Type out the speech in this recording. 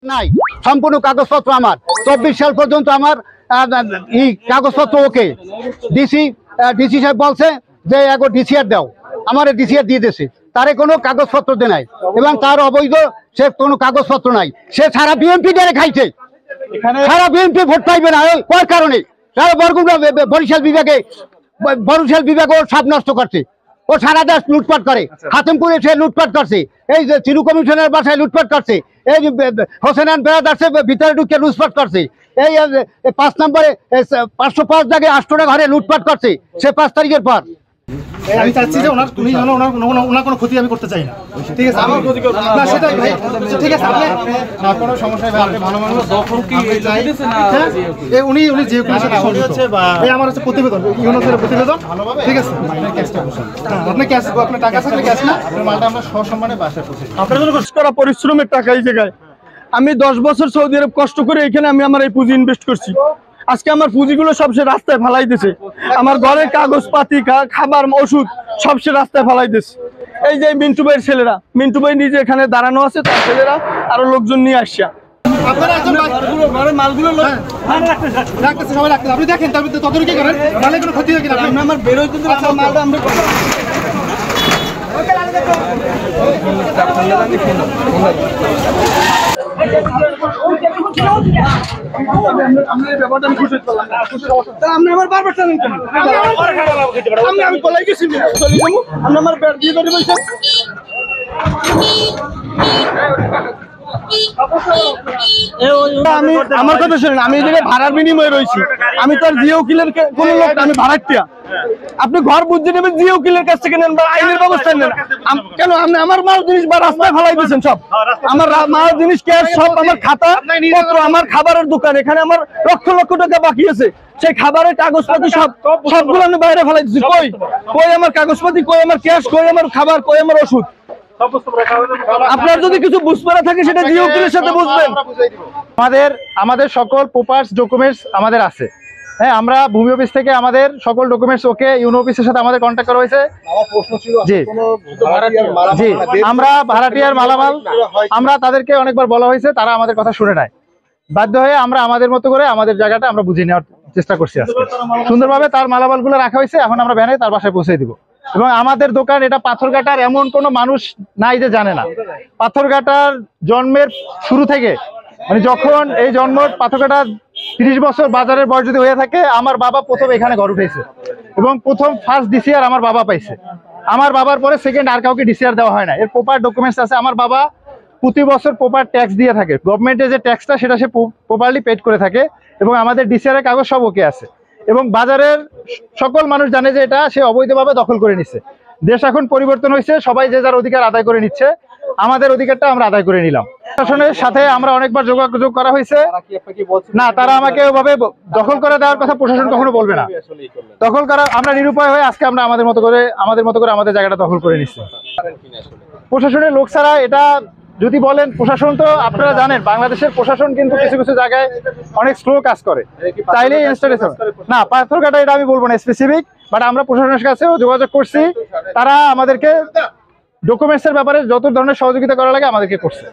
নাই, সম্পূর্ণ কাগজপত্র আমার 24 সাল পর্যন্ত আমার এই কাগজপত্র ওকে। ডিসি সাহেব বলছে যে এগো ডিসিআর দাও, আমার ডিসিআর দিয়ে দিয়েছে, তারে কোনো কাগজপত্র দেয় নাই এবং তার অবৈধ সে কোনো কাগজপত্র নাই। সে সারা বিএনপি ধরে খাইছে, সারা বিএনপি ভোট পাইবে না কোন কারণে? বরিশাল বিভাগে ও সব নষ্ট করছে, ও সারা দেশ লুটপাট করে। হাতিমপুরে সে লুটপাট করছে, এই যে চিরু কমিশনের বাসায় লুটপাট করছে, এই যে হোসেনান বেড়াদার্সে ভিতরে ঢুকে লুটপাট করছে, এই 5 নম্বরে 505 জায়গায় 8টা ঘরে লুটপাট করছে সে 5 তারিখের পর। আমি চাচ্ছি যে ওনার কোনো ক্ষতি আমি করতে চাই না, ঠিক আছে? আমার ক্ষতি করতে না, সেটাই ভাই, ঠিক আছে। আপনি কোনো সমস্যা ভাই, আপনি ভালো মানুষ, দখল কি চাইতেছে না উনি যে কোনো সাথে হচ্ছে বা এই আমার হচ্ছে প্রতিবেদন, ইউনোসের প্রতিবেদন, ঠিক আছে? আপনি ক্যাশ, আপনার টাকা থাকলে ক্যাশ না, আপনার মালটা আমরা সসম্মানে বাসায় পৌঁছে দিই। আপনার জন্য কষ্ট করা পরিশ্রমের টাকা এই জায়গায় আমি 10 বছর সৌদি আরব কষ্ট করে এখানে আমি আমার এই পুঁজি ইনভেস্ট করছি। আজকে আমার পুঁজিগুলো সব সে রাস্তায় ফেলাই দিছে, আমার ঘরের কাগজপাতি, খাবার, ওষুধ সব সে রাস্তায় ফেলাই দিছে। এই যে মিন্টু ভাইয়ের ছেলেরা, মিন্টু ভাই নিজে এখানে দাঁড়ানো আছে, তার ছেলেরা আরো লোকজন নিয়ে আসছে। আপনি দেখেন তদারকি করেন, মালে কোনো ক্ষতি হয় কিনা। আমার বেরোয় কিন্তু মালটা আমরা আমার কথা শুনেন, আমি এই জায়গায় ভাড়ার বিনিময়ে রয়েছি, আমি তো আর জিও কিলের কোনো লোক, আমি ভাড়াটিয়া। আপনি ঘর বুঝে নেবেন, জিও কিলের কাছ থেকে নেন বা আইনের ব্যবস্থা নেন। কেন আপনি আমার মাল জিনিস বা রাস্তায় ফেলাই দিয়েছেন? সব আমার মাল জিনিস ক্যাশ, সব আমার খাতা পত্র, আমার খাবারের দোকান, এখানে আমার লক্ষ লক্ষ টাকা বাকি আছে, সেই খাবারের কাগজপাতি সবগুলো আমি বাইরে ফেলাই দিচ্ছি। কই আমার কাগজপাতি, কই আমার ক্যাশ, কই আমার খাবার, কই আমার ওষুধ? আপনার যদি কিছু বুঝতে না থাকে সেটা জিও কিলের সাথে বুঝবেন। আমাদের সকল পেপারস ডকুমেন্টস আমাদের আছে। হ্যাঁ, আমরা ভূমি অফিস থেকে আমাদের সকল ডকুমেন্টস ওকে, ইউনো অফিসের সাথে আমাদের কন্ট্যাক্ট করা হয়েছে। জি, আমরা ভাড়াটিয়ার মালামাল, আমরা তাদেরকে অনেকবার বলা হয়েছে, তারা আমাদের কথা শুনে নাই। বাধ্য হয়ে আমরা আমাদের মতো করে আমাদের জায়গাটা আমরা বুঝে নেওয়ার চেষ্টা করছি। আজকে সুন্দরভাবে তার মালামালগুলো রাখা হয়েছে, এখন আমরা ভ্যানে তার বাসায় পৌঁছে দিব। এবং আমাদের দোকান এটা পাথরঘাটার এমন কোনো মানুষ নাই যে জানে না। পাথরঘাটার জন্মের শুরু থেকে, মানে যখন এই জন্ম, পাথরঘাটার 30 বছর বাজারের বয়স যদি হয়ে থাকে, আমার বাবা প্রথম এখানে ঘর উঠেছে এবং ফার্স্ট ডিসিআর আমার বাবা পাইছে। আমার বাবার পরে সেকেন্ড আর কাউকে ডিসিআর দেওয়া হয় না। এর প্রপার ডকুমেন্টস আছে। আমার বাবা প্রতি বছর প্রপার ট্যাক্স দিয়ে থাকে, গভর্নমেন্টের যে ট্যাক্সটা সেটা সে প্রপারলি পেড করে থাকে এবং আমাদের ডিসিআর এর কাগজ সব ওকে আছে। এবং বাজারের সকল মানুষ জানে যে এটা সে অবৈধভাবে দখল করে নিচ্ছে। দেশ এখন পরিবর্তন হয়েছে, সবাই যে যার অধিকার আদায় করে নিচ্ছে, আমাদের অধিকারটা আমরা আদায় করে নিলাম। প্রশাসনের সাথে আমরা অনেকবার যোগাযোগ করা হয়েছে, না তারা আমাকে ওভাবে দখল করে দেওয়ার কথা প্রশাসন কখনো বলবে না। দখল করা, আমরা নিরুপায় হয়ে আজকে আমরা আমাদের মতো করে আমাদের জায়গাটা দখল করে নিচ্ছি। প্রশাসনের লোক ছাড়া এটা যদি বলেন, প্রশাসন তো আপনারা জানেন বাংলাদেশের প্রশাসন কিন্তু কিছু কিছু জায়গায় অনেক স্লো কাজ করে, চাইলেই ইনস্টলেশন না। পাথরঘাটা এটা আমি বলবো না স্পেসিফিক, বাট আমরা প্রশাসনের কাছেও যোগাযোগ করছি, তারা আমাদেরকে ডকুমেন্টসের ব্যাপারে যত ধরনের সহযোগিতা করা লাগে আমাদেরকে করছে।